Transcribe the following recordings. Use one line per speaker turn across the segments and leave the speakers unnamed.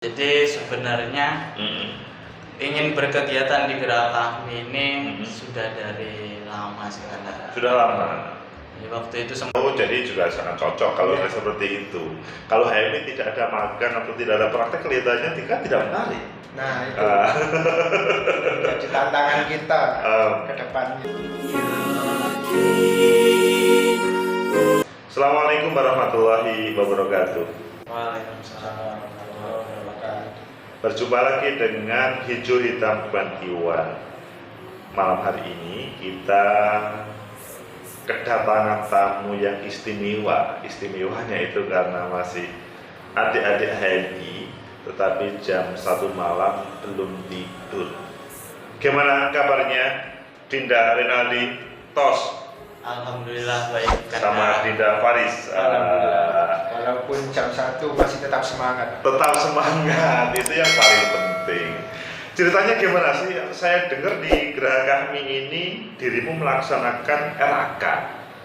Jadi sebenarnya ingin berkegiatan di gerak kami ini sudah dari lama sekali.
Sudah lama.
Jadi waktu itu sempat.
Oh, jadi juga sangat cocok kalau seperti itu. Kalau HMI tidak ada magang atau tidak ada praktek, kelihatannya tidak menarik.
Nah itu jadi tantangan kita ke depannya.
Assalamualaikum warahmatullahi wabarakatuh.
Waalaikumsalam.
Berjumpa lagi dengan Hijau Hitam Ban Iwan. Malam hari ini kita kedatangan tamu yang istimewa. Istimewanya itu karena masih adik-adik HMI, tetapi jam 1 malam belum tidur. Gimana kabarnya Dinda Renaldi Tos?
Alhamdulillah baik.
Sama Dinda Faris.
Alhamdulillah. Walaupun jam 1 masih tetap semangat.
Tetap semangat, itu yang paling penting. Ceritanya gimana sih? Saya dengar di Geraha Kami ini dirimu melaksanakan RAK.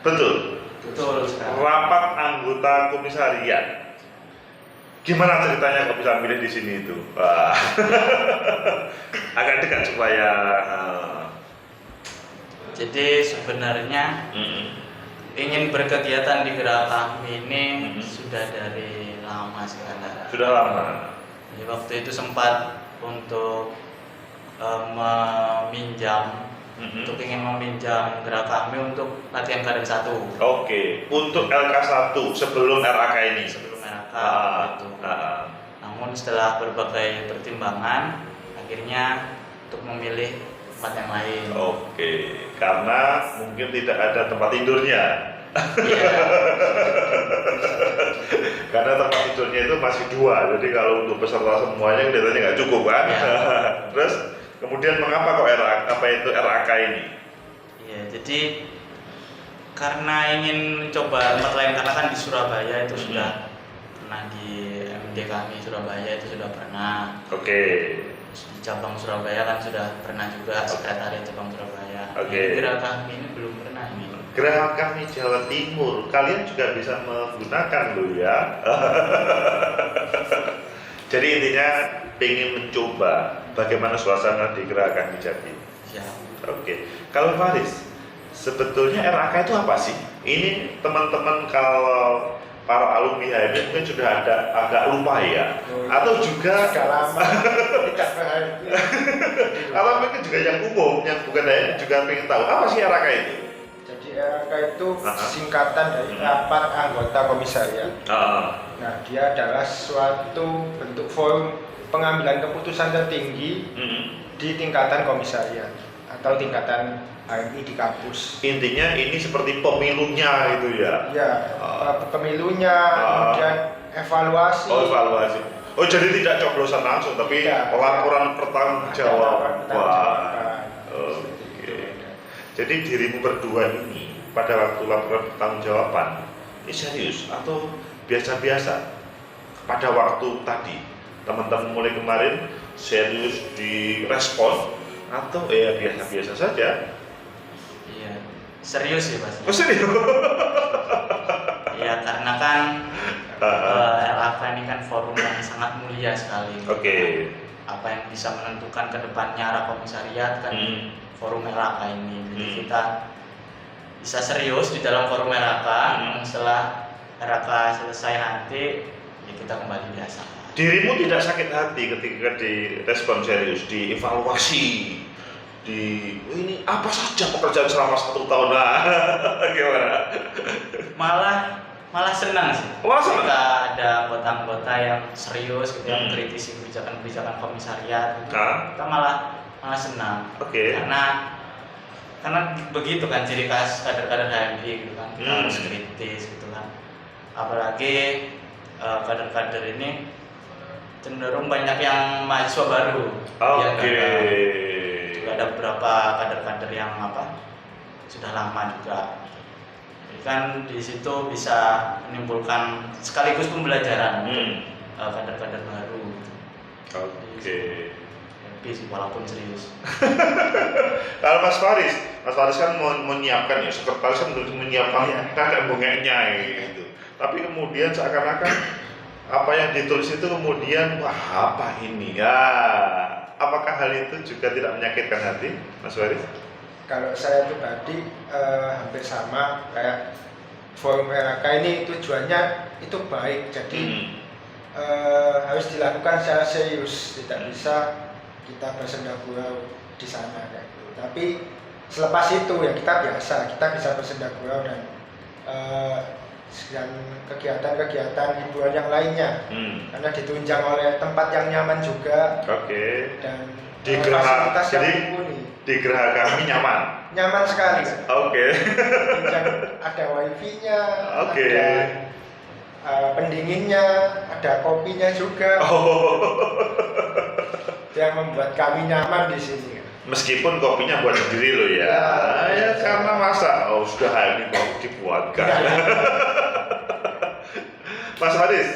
Betul?
Betul sekali.
Rapat anggota komisariat. Gimana ceritanya kok bisa milih di sini itu? Wah. Agak dekat supaya
Jadi sebenarnya ingin berkegiatan di gerak kami ini sudah dari lama sekali.
sudah lama.
Jadi waktu itu sempat untuk meminjam, untuk ingin meminjam gerak kami untuk latihan kader 1.
Oke, untuk LK1 sebelum RAK ini.
Sebelum RAK itu. Namun setelah berbagai pertimbangan, akhirnya untuk memilih tempat yang lain.
Oke, karena mungkin tidak ada tempat tidurnya.
Iya.
Karena tempat tidurnya itu masih 2, jadi kalau untuk peserta semuanya kelihatannya nggak cukup kan?
Ya.
Terus kemudian mengapa kok RAK ini?
Iya, jadi karena ingin mencoba tempat lain, karena kan di Surabaya itu sudah pernah, di MD kami Surabaya itu sudah pernah.
Oke.
Di cabang Surabaya kan sudah pernah juga, sekretariat cabang Surabaya.
Oke.
Gerak kami ini belum pernah ini.
Geraha Kami Jawa Timur, kalian juga bisa menggunakan loh ya. Jadi intinya pengen mencoba bagaimana suasana di Geraha Kami Jatim.
Ya.
Oke, kalau Faris, sebetulnya RAK itu apa sih? Ini teman-teman kalau para alumni HMI mungkin sudah agak lupa ya, atau juga
Sudah lama tidak berhenti.
atau mungkin juga yang umum yang bukan HMI juga pengen tahu apa sih RAK itu?
Jadi RK itu singkatan dari rapat anggota komisariat. Nah, dia adalah suatu bentuk forum pengambilan keputusan tertinggi di tingkatan komisariat atau tingkatan HMI di kampus.
Intinya ini seperti pemilunya gitu ya?
Ya, pemilunya, kemudian evaluasi.
Oh, evaluasi. Oh, jadi tidak coblosan langsung, tapi laporan pertanggungjawaban. Wah. Oke. Jadi dirimu berdua ini pada waktu laporan pertanggungjawaban ini serius atau biasa-biasa? Pada waktu tadi teman-teman mulai kemarin serius direspon atau ya biasa-biasa saja?
Iya, serius ya Mas.
Oh, serius?
Iya, karena kan RAK ini kan forum yang sangat mulia sekali.
Oke.
Apa yang bisa menentukan ke depannya arah komisariat kan forum RAK ini. Jadi kita bisa serius di dalam forum RAK. Setelah RAK selesai nanti ya kita kembali biasa.
Dirimu tidak sakit hati ketika direspon serius, dievaluasi, ini apa saja pekerjaan selama 1 tahun lah? Gimana?
Malah senang sih.
Malah senang?
Ketika ada anggota-anggota yang serius gitu, yang mengkritisi kebijakan-kebijakan komisariat, kita malah senang.
Oke.
Karena begitu kan ciri khas kader-kader HMI gitu kan, kita harus kritis gitu kan. Apalagi kader-kader ini cenderung banyak yang mahasiswa baru.
Oke.
Juga ada beberapa kader-kader yang sudah lama juga. Jadi kan di situ bisa menimbulkan sekaligus pembelajaran kader-kader baru.
Oke.
Happy sih walaupun serius.
Kalau Mas Faris kan menyiapkan ya, sekretaris kan menyiapkan kakek bunganya gitu. Tapi kemudian seakan-akan apa yang ditulis itu kemudian wah apa ini ya, apakah hal itu juga tidak menyakitkan hati Mas Waris?
Kalau saya pribadi hampir sama kayak forum RAK ini tujuannya itu baik, jadi harus dilakukan secara serius, tidak bisa kita bersenda gurau di sana kayak gitu. Tapi selepas itu ya kita bisa bersenda gurau dan kegiatan-kegiatan hiburan yang lainnya, karena ditunjang oleh tempat yang nyaman juga. Dan
di geraha,
fasilitas yang
jadi
mumpuni.
di geraha kami nyaman
Sekali. Ada wifi-nya, ada pendinginnya, ada kopinya juga. Yang membuat kami nyaman di sini.
Meskipun kopinya buat sendiri loh ya. Ya karena masa sudah ini mau dibuatkan. Mas Faris,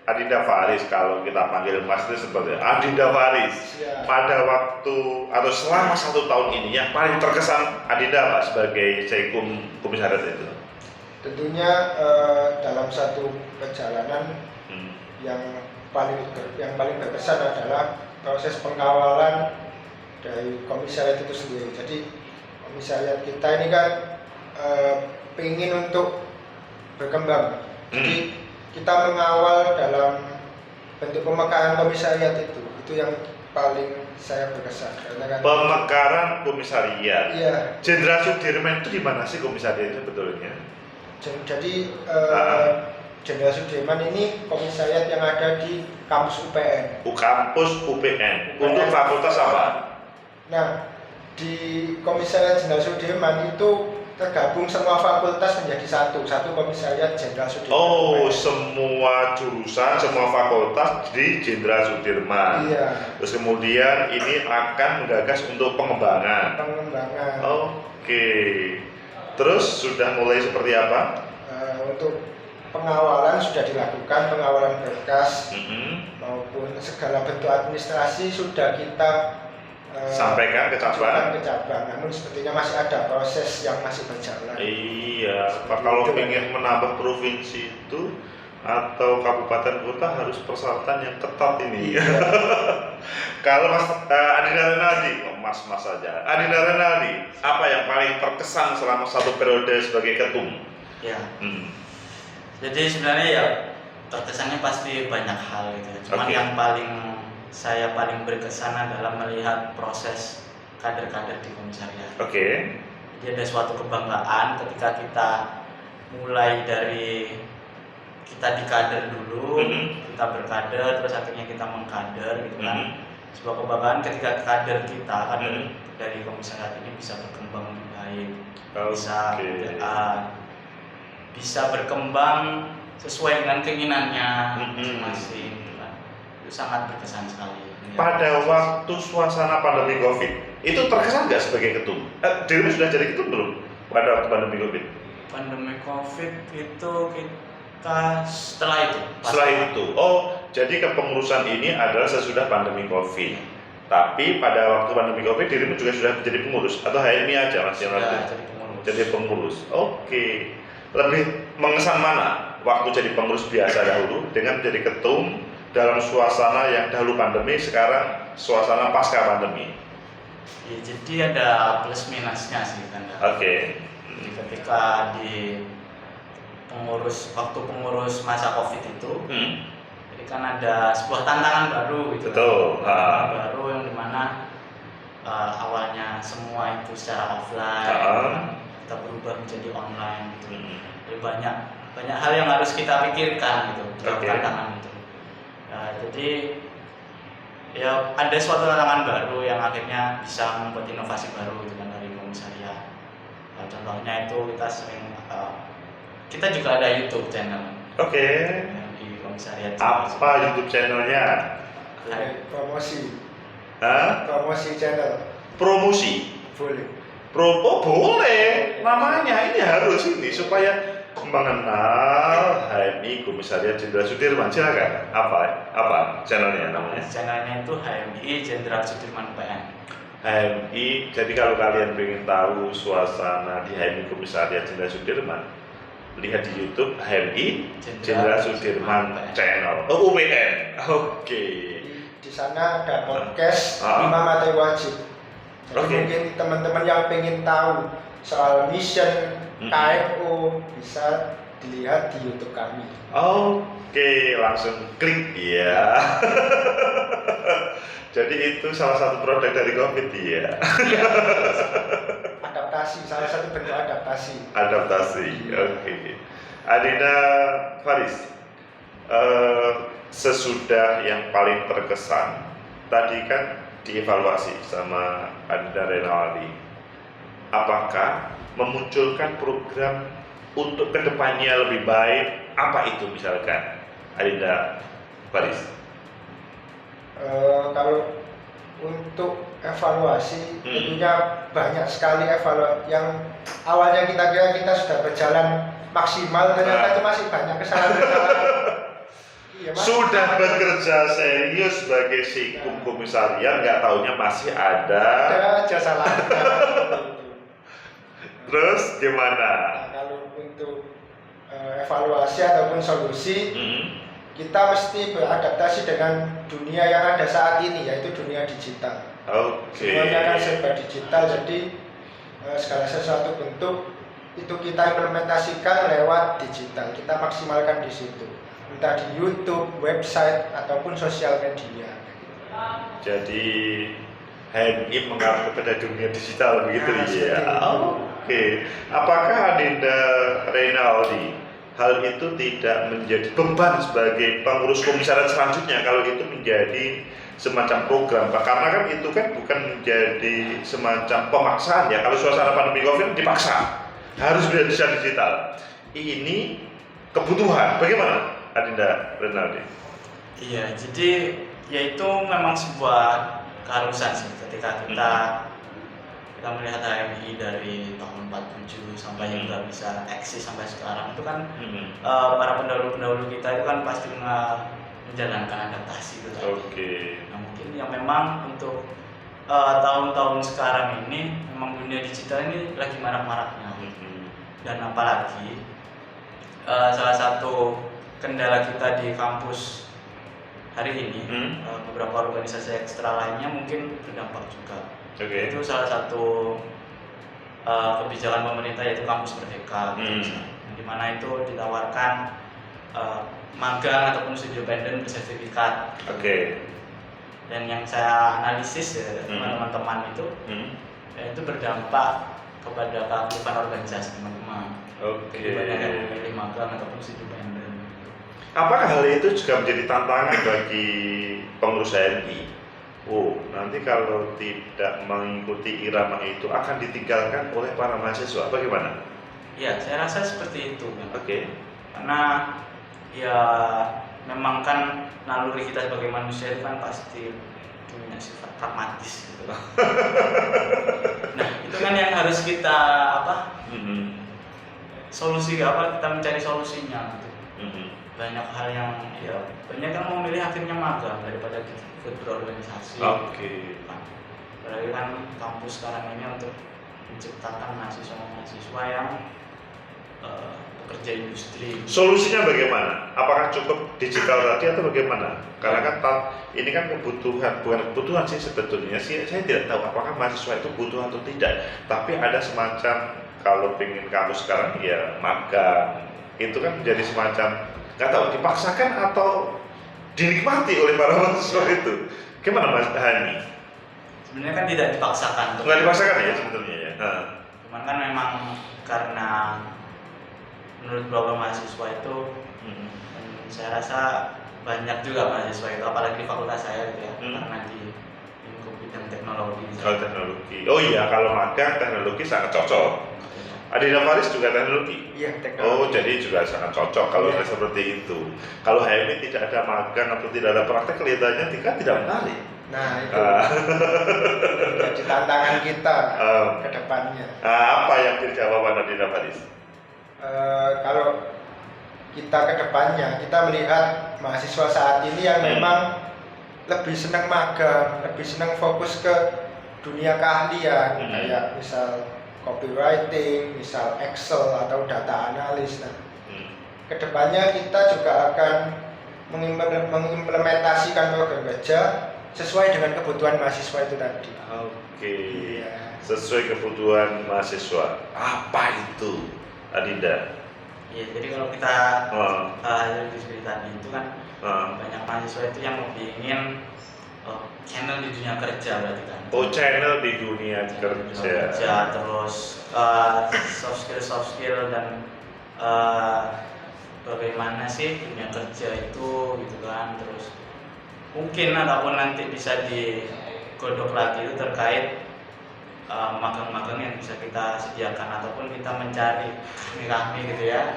Adinda Faris, kalau kita panggil Mas itu seperti Adinda Faris. Pada waktu atau selama 1 tahun ini yang paling terkesan Adinda Pak sebagai Sekum Komisariat itu?
Tentunya dalam satu perjalanan yang paling berkesan adalah proses pengawalan dari komisariat itu sendiri. Jadi komisariat kita ini kan ingin untuk berkembang. Jadi kita mengawal dalam bentuk pemekaran komisariat itu yang paling saya berkesan. Karena kan
pemekaran komisariat.
Iya.
Jenderal Sudirman itu di mana sih komisariatnya sebetulnya?
Jadi Jenderal Sudirman ini komisariat yang ada di kampus UPN.
Kampus UPN. Untuk fakultas apa?
Nah, di komisariat Jenderal Sudirman itu tergabung semua fakultas menjadi satu komisariat Jenderal Sudirman.
Semua jurusan, semua fakultas di Jenderal Sudirman.
Iya.
Terus kemudian ini akan menggagas untuk pengembangan. Terus sudah mulai seperti apa?
Untuk pengawalan sudah dilakukan, pengawalan berkas maupun segala bentuk administrasi sudah kita
sampaikan ke cabang.
Namun sepertinya masih ada proses yang masih berjalan.
Iya, kalau ingin menambah provinsi itu atau kabupaten kota harus persyaratan yang ketat ini. Iya. Kalau Mas Adinda Renaldi, Mas saja. Adinda Renaldi, apa yang paling terkesan selama 1 periode sebagai ketum?
Ya. Jadi sebenarnya ya terkesannya pasti banyak hal gitu. Cuman yang saya paling berkesan adalah melihat proses kader-kader di komisariat. Jadi ada suatu kebanggaan ketika kita mulai dari kita di kader dulu, kita berkader, terus akhirnya kita mengkader gitu kan. Sebuah kebanggaan ketika kader kita, dari komisariat ini bisa berkembang lebih baik, bisa berkembang sesuai dengan keinginannya masing-masing. Itu sangat berkesan sekali.
Pada waktu suasana pandemi COVID, itu terkesan nggak sebagai ketum? Dirimu sudah jadi ketum belum pada waktu pandemi COVID?
Pandemi COVID itu kita setelah itu.
Jadi kepengurusan ini adalah sesudah pandemi COVID. Tapi pada waktu pandemi COVID, dirimu juga sudah menjadi pengurus atau HMI aja Mas yang jadi pengurus. Lebih mengesan mana waktu jadi pengurus biasa dahulu dengan menjadi ketum dalam suasana yang dahulu pandemi, sekarang suasana pasca pandemi?
Ya, jadi ada plus minusnya sih kan. Jadi ketika di waktu pengurus masa COVID itu, jadi kan ada sebuah tantangan baru gitu. Tantangan baru yang dimana awalnya semua itu secara offline, kita berubah menjadi online gitu. Jadi banyak hal yang harus kita pikirkan gitu dalam tantangan itu. Jadi ya ada suatu tantangan baru yang akhirnya bisa membuat inovasi baru gitu kan dari komisariat. Contohnya itu kita juga ada YouTube channel. Di komisariat.
Apa YouTube channelnya?
Promosi.
Promosi
channel.
Promosi.
Boleh.
Boleh. Namanya ini harus ini supaya mengenal HMI Komisariat Jenderal Sudirman. Silakan. Apa channelnya namanya?
Channelnya itu HMI Jenderal Sudirman UPN.
HMI. Jadi kalau kalian ingin tahu suasana di HMI Komisariat Jenderal Sudirman, lihat di YouTube HMI Jenderal Sudirman Channel. Oh, UPN. Oke.
Di sana ada podcast 5 materi wajib. Jadi mungkin teman-teman yang pengen tahu soal mission KFO bisa dilihat di YouTube kami.
Oke, langsung klik ya. Jadi itu salah satu produk dari COVID ya.
Adaptasi, salah satu bentuk adaptasi.
Adaptasi, oke. Adinda Faris, sesudah yang paling terkesan, tadi kan dievaluasi sama Adinda Renaldi. Apakah memunculkan program untuk kedepannya lebih baik? Apa itu misalkan, Adinda Faris?
Kalau untuk evaluasi tentunya banyak sekali evaluasi yang awalnya kita kira kita sudah berjalan maksimal, ternyata itu masih banyak kesalahan-kesalahan. Iya,
sudah bekerja serius sebagai Sikum Komisariat, nggak taunya masih ada
aja salahnya.
Terus gimana?
Nah, kalau untuk evaluasi ataupun solusi, kita mesti beradaptasi dengan dunia yang ada saat ini, yaitu dunia digital. Semuanya kan serba digital, jadi segala sesuatu bentuk itu kita implementasikan lewat digital, kita maksimalkan di situ, entah di YouTube, website ataupun sosial media.
Jadi HMI mengarah kepada dunia digital begitu ya. Oke. Apakah Adinda Renaldi hal itu tidak menjadi beban sebagai pengurus komisariat selanjutnya kalau itu menjadi semacam program, Pak? Karena kan itu kan bukan menjadi semacam pemaksaan ya. Kalau suasana pandemi COVID dipaksa harus bisa digital. Ini kebutuhan. Bagaimana, Adinda Renaldi?
Iya, jadi yaitu memang sebuah keharusan sih ketika kita melihat HMI dari tahun 47 sampai hingga bisa eksis sampai sekarang, itu kan para pendahulu-pendahulu kita itu kan pasti menjalankan adaptasi itu tadi. Nah, mungkin yang memang untuk tahun-tahun sekarang ini memang dunia digital ini lagi marak-maraknya, dan apalagi salah satu kendala kita di kampus hari ini, beberapa organisasi ekstra lainnya mungkin berdampak juga. Itu salah satu kebijakan pemerintah, yaitu kampus merdeka, di mana itu ditawarkan magang ataupun studi independen bersertifikat. Dan yang saya analisis ya teman-teman itu, itu berdampak kepada keaktifan organisasi teman-teman. Banyak yang memilih magang ataupun studi independen.
Apakah hal itu juga menjadi tantangan bagi pengurus HMI? Nanti kalau tidak mengikuti irama itu akan ditinggalkan oleh para mahasiswa. Bagaimana?
Ya, saya rasa seperti itu. Karena ya memang kan naluri kita sebagai manusia itu kan pasti punya sifat pragmatis gitu. Nah, itu kan yang harus kita solusi kita mencari solusinya gitu. Banyak hal yang banyak yang memilih akhirnya magang daripada ikut berorganisasi. Apalagi kan kampus sekarang ini untuk menciptakan mahasiswa yang pekerja industri.
Solusinya bagaimana? Apakah cukup digital tadi atau bagaimana? Karena kan ini kan kebutuhan, bukan kebutuhan sih sebetulnya sih. Saya tidak tahu apakah mahasiswa itu butuh atau tidak. Tapi ada semacam kalau pengen kampus sekarang ya magang. Itu kan menjadi semacam nggak tahu dipaksakan atau dinikmati oleh para mahasiswa itu. Gimana Mas Hani?
Sebenarnya kan tidak dipaksakan.
Nggak dipaksakan ya sebetulnya ya.
Cuman kan memang karena menurut beberapa mahasiswa itu, saya rasa banyak juga mahasiswa itu, apalagi di fakultas saya gitu ya, karena di lingkup bidang teknologi.
Teknologi. Oh iya, kalau magang teknologi sangat cocok. Adinda Faris juga teknologi?
Iya, teknologi.
Jadi juga sangat cocok kalau seperti itu. Kalau HMI tidak ada magang atau tidak ada praktek, kelihatannya tidak menarik.
Nah, itu jadi tantangan kita ke depannya.
Apa yang jadi jawaban Adinda Faris?
Kalau kita ke depannya, kita melihat mahasiswa saat ini yang memang lebih senang magang, lebih senang fokus ke dunia keahlian, kayak misal copywriting, misal Excel atau data analis. Nah, kedepannya kita juga akan mengimplementasikan program kerja sesuai dengan kebutuhan mahasiswa itu tadi.
Oke.
Iya.
Sesuai kebutuhan mahasiswa. Apa itu, Adinda?
Iya, jadi kalau kita diskusi tadi itu kan banyak mahasiswa itu yang lebih ingin channel di dunia kerja berarti kan.
Oh, channel di dunia kerja.
Terus soft skill dan bagaimana sih dunia kerja itu gitu kan. Terus mungkin ataupun nanti bisa digodok lagi itu terkait magang-magang yang bisa kita sediakan ataupun kita mencari kami gitu ya.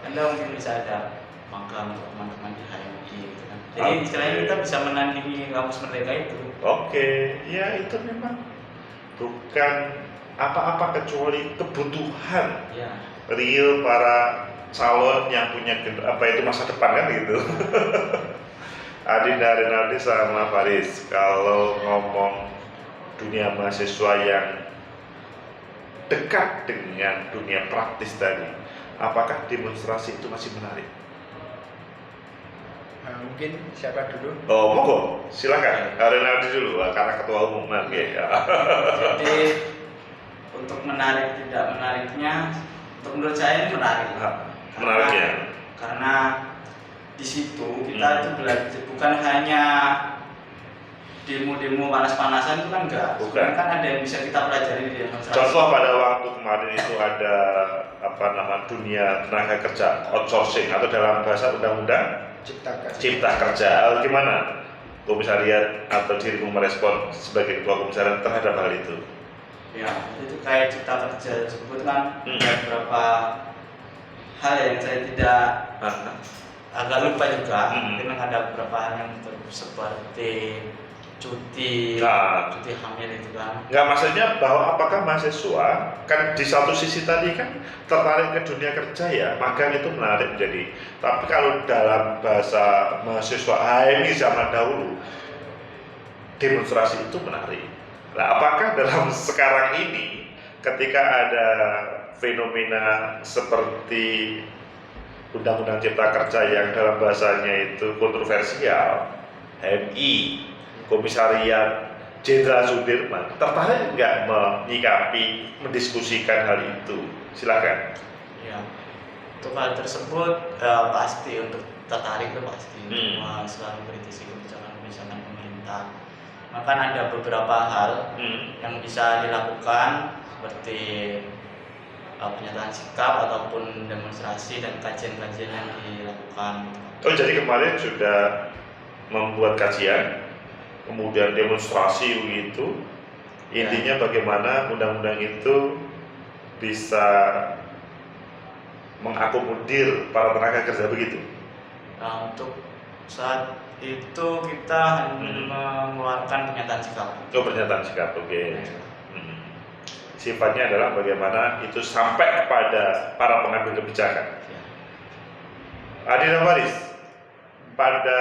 Anda mungkin bisa ada magang untuk teman-teman di HMI gitu kan. Jadi istilahnya kita bisa menandingi kampus merdeka itu.
Oke, ya itu memang bukan apa-apa kecuali kebutuhan real para calon yang punya masa depan kan gitu. Adinda Renaldi sama Faris, kalau ngomong dunia mahasiswa yang dekat dengan dunia praktis tadi, apakah demonstrasi itu masih menarik?
Mungkin siapa dulu?
Oh, monggo, silakan. Renaldi dulu, karena ketua umum. Okay.
Jadi untuk menarik tidak menariknya, untuk menurut saya ini menarik.
Menariknya?
Karena di situ kita itu belajar bukan hanya demo-demo panas-panasan itu kan enggak.
Bukan.
Kan ada yang bisa kita pelajari di demonstrasi.
Contoh pada waktu kemarin itu ada dunia tenaga kerja outsourcing atau dalam bahasa undang-undang Cipta Kerja. Gimana komisariat atau dirimu merespon sebagai ketua komisariat terhadap hal itu?
Ya, itu kayak Cipta Kerja tersebut kan ada beberapa hal yang saya tidak agak lupa juga. Mungkin ada beberapa hal yang seperti cuti hamil itu kan.
Nggak, maksudnya bahwa apakah mahasiswa kan di satu sisi tadi kan tertarik ke dunia kerja ya, magang itu menarik jadi. Tapi kalau dalam bahasa mahasiswa HMI zaman dahulu, demonstrasi itu menarik. Nah, apakah dalam sekarang ini ketika ada fenomena seperti Undang-Undang Cipta Kerja yang dalam bahasanya itu kontroversial, HMI, Komisariat Jenderal Sudirman tertarik nggak menyikapi, mendiskusikan hal itu? Silakan.
Ya, untuk hal tersebut pasti untuk tertarik itu pasti. Selalu kritisi kebijakan pemerintah. Maka ada beberapa hal yang bisa dilakukan seperti pernyataan sikap ataupun demonstrasi dan kajian-kajian yang dilakukan.
Oh, jadi kemarin sudah membuat kajian, kemudian demonstrasi begitu. Intinya bagaimana undang-undang itu bisa mengakomodir para tenaga kerja begitu.
Nah, untuk saat itu kita mengeluarkan pernyataan sikap.
Oh, pernyataan sikap, oke. Sifatnya adalah bagaimana itu sampai kepada para pengambil kebijakan. Adinda Faris, pada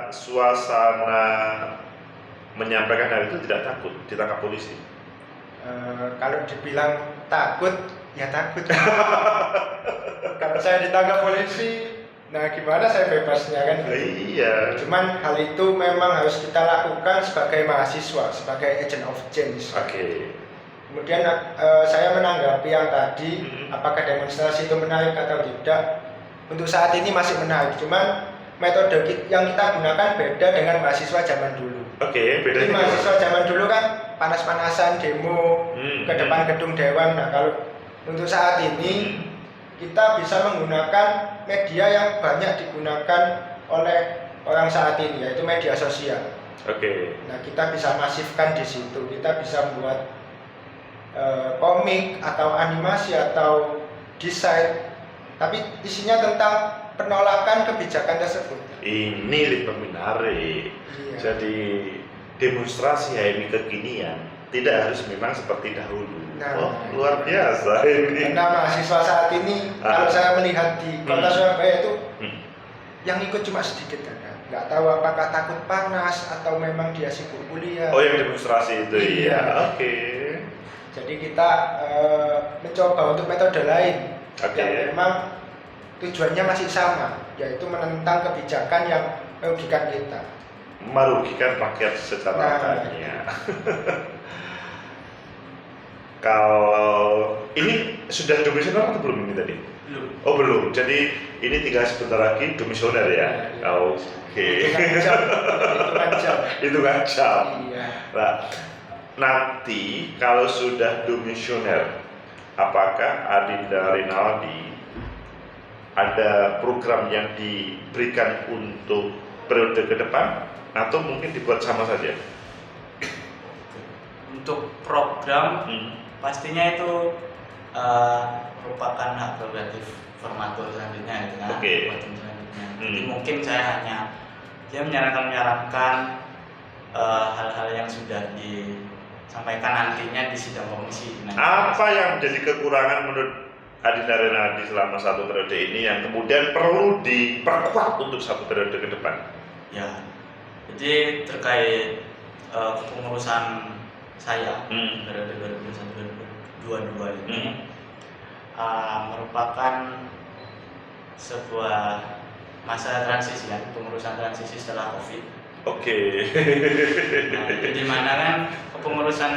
suasana menyampaikan hal itu tidak takut ditangkap polisi?
Kalau dibilang takut, ya takut. Kalau saya ditangkap polisi, nah gimana saya bebasnya kan?
Iya.
Cuman hal itu memang harus kita lakukan sebagai mahasiswa, sebagai agent of change.
Oke.
Kemudian saya menanggapi yang tadi, apakah demonstrasi itu menarik atau tidak? Untuk saat ini masih menarik, cuman metode yang kita gunakan beda dengan mahasiswa zaman dulu.
Oke, beda.
Jadi mahasiswa zaman dulu kan panas-panasan demo ke depan gedung dewan. Nah, kalau untuk saat ini kita bisa menggunakan media yang banyak digunakan oleh orang saat ini, yaitu media sosial.
Oke.
Nah, kita bisa masifkan di situ. Kita bisa membuat komik atau animasi atau desain, tapi isinya tentang penolakan kebijakan tersebut.
Ini lebih menarik.
Iya.
Jadi demonstrasi HMI kekinian tidak harus memang seperti dahulu.
Nah,
luar biasa ini.
Karena mahasiswa saat ini, kalau saya melihat di kota Surabaya itu, yang ikut cuma sedikit kan. Nggak tahu apakah takut panas atau memang dia sibuk kuliah.
Oh, yang demonstrasi itu
iya.
Oke.
Jadi kita mencoba untuk metode lain yang memang tujuannya masih sama, yaitu menentang kebijakan yang merugikan kita.
Merugikan rakyat secara banyak. Kalau ini sudah demisioner atau belum ini tadi?
Belum.
Oh belum. Jadi ini tinggal sebentar lagi demisioner ya. Oke. Itu kan jam.
Iya.
Nah, nanti kalau sudah demisioner, apakah Adinda Rinaldi ada program yang diberikan untuk periode ke depan atau mungkin dibuat sama saja?
Untuk program pastinya itu merupakan hak prerogatif formatur selanjutnya gitu kan. Formatur selanjutnya. Jadi mungkin saya hanya menyarankan hal-hal yang sudah disampaikan nantinya di sidang komisi.
Apa yang menjadi kekurangan menurut Adinda Rinaldi selama satu periode ini yang kemudian perlu diperkuat untuk satu periode ke depan?
Ya, jadi terkait kepengurusan saya periode 2021-2022 ini merupakan sebuah masa transisi ya, pengurusan transisi setelah COVID.
Oke.
Nah, di mana kan kepengurusan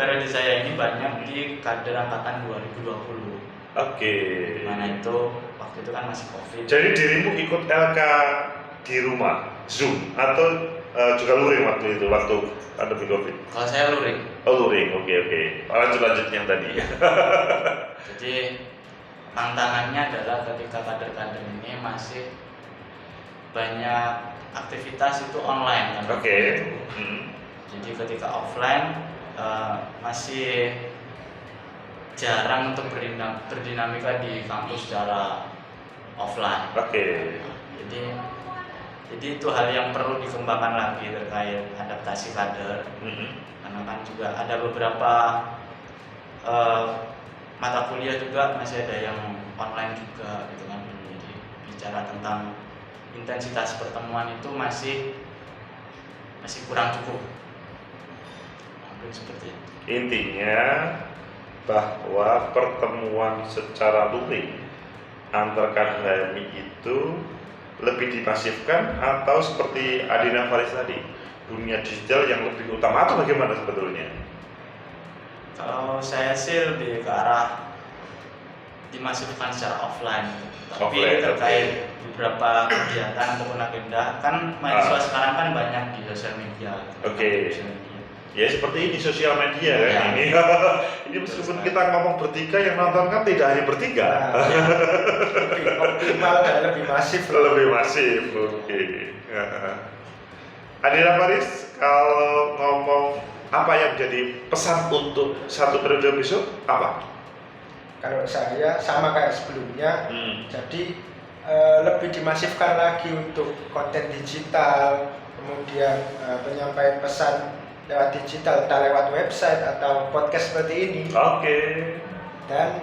periode saya ini banyak di kader angkatan 2020.
Oke.
Mana itu waktu itu kan masih COVID.
Jadi dirimu ikut LK di rumah, Zoom atau juga luring waktu itu waktu pandemi COVID?
Kalau saya luring.
Oh luring, oke. Lanjut yang tadi.
Jadi tantangannya adalah ketika kader-kader ini masih banyak aktivitas itu online kan.
Oke.
Jadi ketika offline masih jarang untuk berdinamika di kampus secara offline.
Oke.
Jadi itu hal yang perlu dikembangkan lagi terkait adaptasi kader. Karena kan juga ada beberapa mata kuliah juga masih ada yang online juga gitu kan. Jadi bicara tentang intensitas pertemuan itu masih kurang cukup. Mungkin seperti itu.
Intinya bahwa pertemuan secara luring antar kader HMI itu lebih dimasifkan atau seperti Adina Faris tadi, dunia digital yang lebih utama atau bagaimana sebetulnya?
Kalau saya sih lebih ke arah dimasifkan secara offline. Tapi terkait beberapa kegiatan ataupun agenda kan mahasiswa sekarang kan banyak di sosial media.
Ya seperti ini sosial media kan ini. Ini meskipun kita ngomong bertiga yang nonton kan tidak hanya bertiga.
Lebih optimal dan lebih masif.
Lebih masif, oke. Adina Faris, kalau ngomong apa yang menjadi pesan untuk satu periode besok apa?
Kalau saya sama kayak sebelumnya, jadi lebih dimasifkan lagi untuk konten digital, kemudian penyampaian pesan lewat digital, entah lewat website atau podcast seperti ini.
Oke.
Dan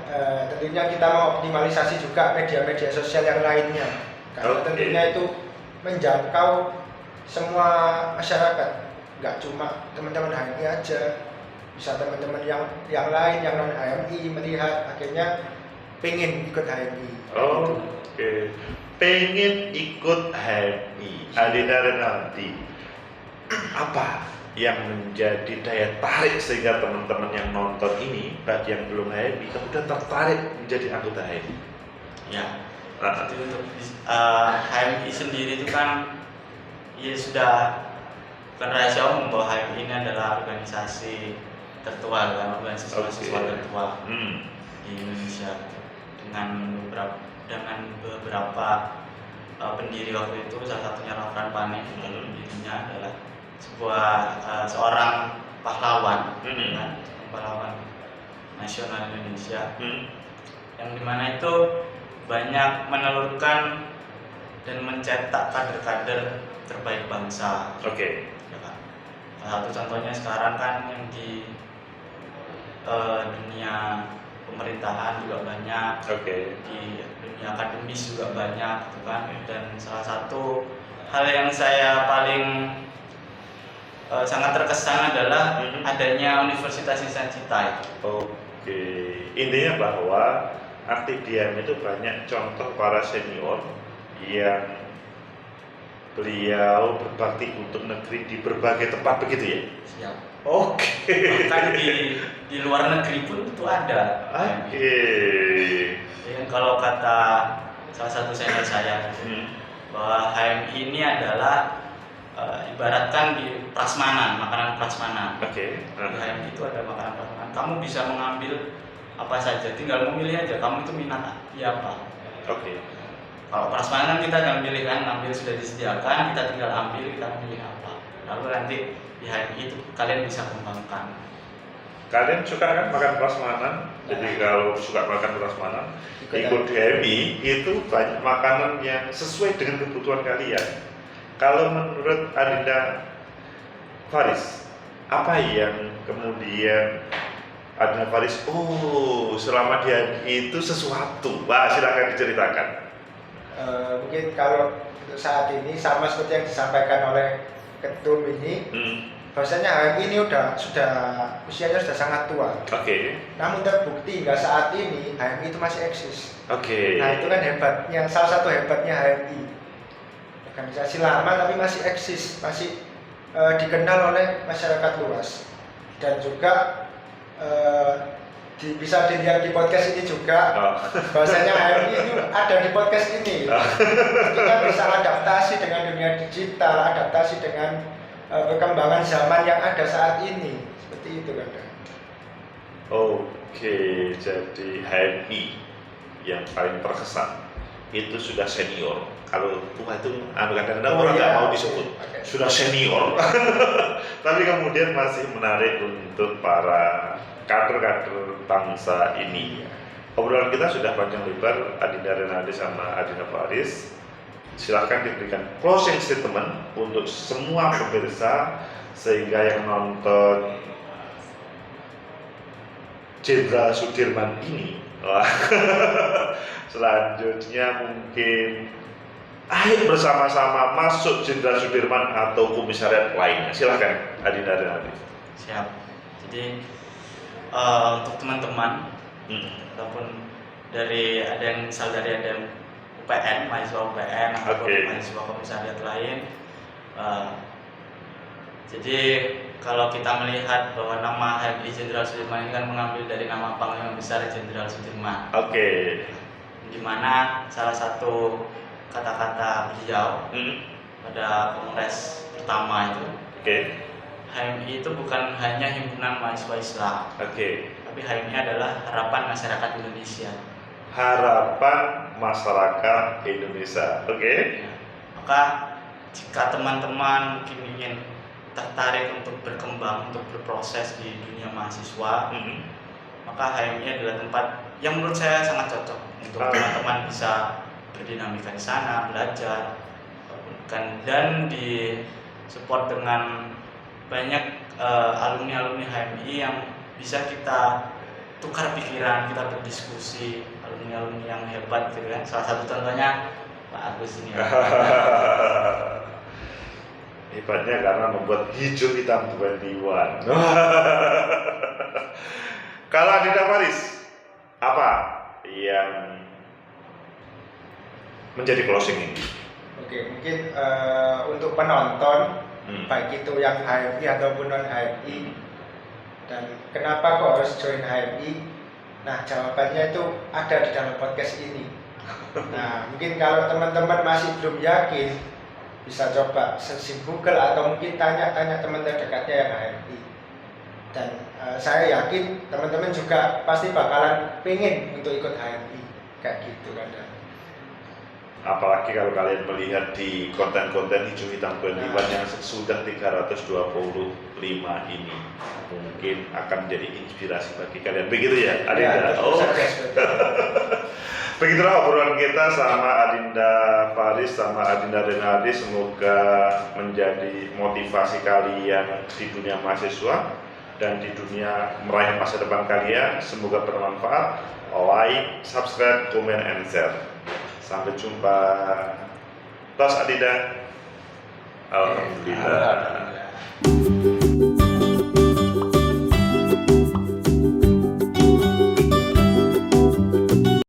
tentunya kita mengoptimalisasi juga media-media sosial yang lainnya, karena tentunya itu menjangkau semua masyarakat, nggak cuma teman-teman HMI aja, bisa teman-teman yang lain yang non HMI melihat akhirnya pengen ikut HMI.
Oke. Pengen ikut HMI, Adinda Rinaldi. Apa yang menjadi daya tarik sehingga teman-teman yang nonton ini bagi yang belum HMI kemudian tertarik menjadi anggota HMI?
Ya. Jadi untuk HMI sendiri itu kan ya sudah bukan rahasia umum bahwa HMI ini adalah organisasi tertua kan, organisasi mahasiswa tertua di Indonesia dengan beberapa pendiri waktu itu, salah satunya Rafran Pane, pendirinya adalah seorang pahlawan, kan, pahlawan nasional Indonesia, yang dimana itu banyak menelurkan dan mencetak kader-kader terbaik bangsa. Ya kan? Salah satu contohnya sekarang kan yang di dunia pemerintahan juga banyak, di dunia akademis juga banyak, gitu kan. Dan salah satu hal yang saya paling sangat terkesan adalah adanya Universitas Insan Cita itu.
Oke, intinya bahwa aktif diam itu banyak contoh para senior yang beliau berbakti untuk negeri di berbagai tempat begitu ya?
Siap.
Oke.
Bahkan di luar negeri pun itu ada.
Oke.
Jadi kalau kata salah satu senior saya bahwa HMI ini adalah ibaratkan di prasmanan, makanan prasmanan.
Oke.
Di HMI itu ada makanan prasmanan. Kamu bisa mengambil apa saja, tinggal memilih aja. Kamu itu minat apa?
Oke.
Kalau prasmanan kita akan pilih kan, ngambil sudah disediakan, kita tinggal ambil, kita memilih apa. Lalu nanti di HMI itu kalian bisa kembangkan.
Kalian suka kan makan prasmanan? Jadi kalau suka makan prasmanan, ikut HMI itu banyak makanan yang sesuai dengan kebutuhan kalian. Kalau menurut Adinda Faris, apa yang kemudian Adinda Faris, selama dia itu sesuatu, silakan diceritakan.
Mungkin kalau untuk saat ini sama seperti yang disampaikan oleh ketum ini, bahwasanya HMI ini sudah usianya sudah sangat tua.
Oke.
Namun terbukti hingga saat ini HMI itu masih eksis.
Oke.
Nah itu kan hebatnya, salah satu hebatnya HMI. Organisasi lama tapi masih eksis, masih dikenal oleh masyarakat luas. Dan juga bisa dilihat di podcast ini juga, bahwasanya HMI itu ada di podcast ini. Kita bisa adaptasi dengan dunia digital, adaptasi dengan perkembangan zaman yang ada saat ini, seperti itu kan.
Oke, jadi HMI yang paling terkesan itu sudah senior. Kalau tua itu kadang-kadang orang nggak mau disebut sudah senior. Tapi kemudian masih menarik untuk para kader-kader bangsa ini. Obrolan kita sudah panjang lebar, Adinda Renaldi sama Adinda Faris. Silahkan diberikan closing statement untuk semua pemirsa sehingga yang nonton Jenderal Sudirman ini selanjutnya mungkin ayo bersama-sama masuk Jenderal Sudirman atau komisariat lainnya. Silahkan Adinda Renaldi.
Siap. Jadi untuk teman-teman ataupun dari ada yang misal dari ada yang UPN, mahasiswa UPN ataupun mahasiswa komisariat lain. Jadi kalau kita melihat bahwa nama HMI Jenderal Sudirman ini kan mengambil dari nama Panglima Besar Jenderal Sudirman.
Oke.
Di mana salah satu kata-kata beliau pada kongres pertama itu, HMI itu bukan hanya himpunan mahasiswa Islam. Tapi HMI adalah harapan masyarakat Indonesia.
Harapan masyarakat Indonesia.
Ya. Maka jika teman-teman mungkin ingin tertarik untuk berkembang, untuk berproses di dunia mahasiswa, maka HMI adalah tempat yang menurut saya sangat cocok untuk teman-teman bisa berdinamika di sana, belajar, dan di-support dengan banyak alumni-alumni HMI yang bisa kita tukar pikiran, kita berdiskusi, alumni-alumni yang hebat gitu kan. Salah satu contohnya Pak Agus ini.
Hebatnya karena membuat hijau hitam 21. Kalau Adinda Faris, apa yang menjadi closing ini?
Oke, mungkin untuk penonton, baik itu yang HMI ataupun non HMI, dan kenapa kok harus join HMI? Nah, jawabannya itu ada di dalam podcast ini. Nah, mungkin kalau teman-teman masih belum yakin, bisa coba searching Google atau mungkin tanya-tanya teman terdekatnya yang HMI. Dan saya yakin teman-teman juga pasti bakalan pengen untuk ikut HMI, kayak gitu kan.
Apalagi kalau kalian melihat di konten-konten hijau hitam 21 yang sudah 325 ini, mungkin akan menjadi inspirasi bagi kalian. Begitu ya, Adinda? Begitulah obrolan kita sama Adinda Faris sama Adinda Renaldi. Semoga menjadi motivasi kalian di dunia mahasiswa dan di dunia meraih masa depan kalian. Semoga bermanfaat. Like, subscribe, comment, and share. Sampai jumpa. Tos Adinda. Alhamdulillah. Oke.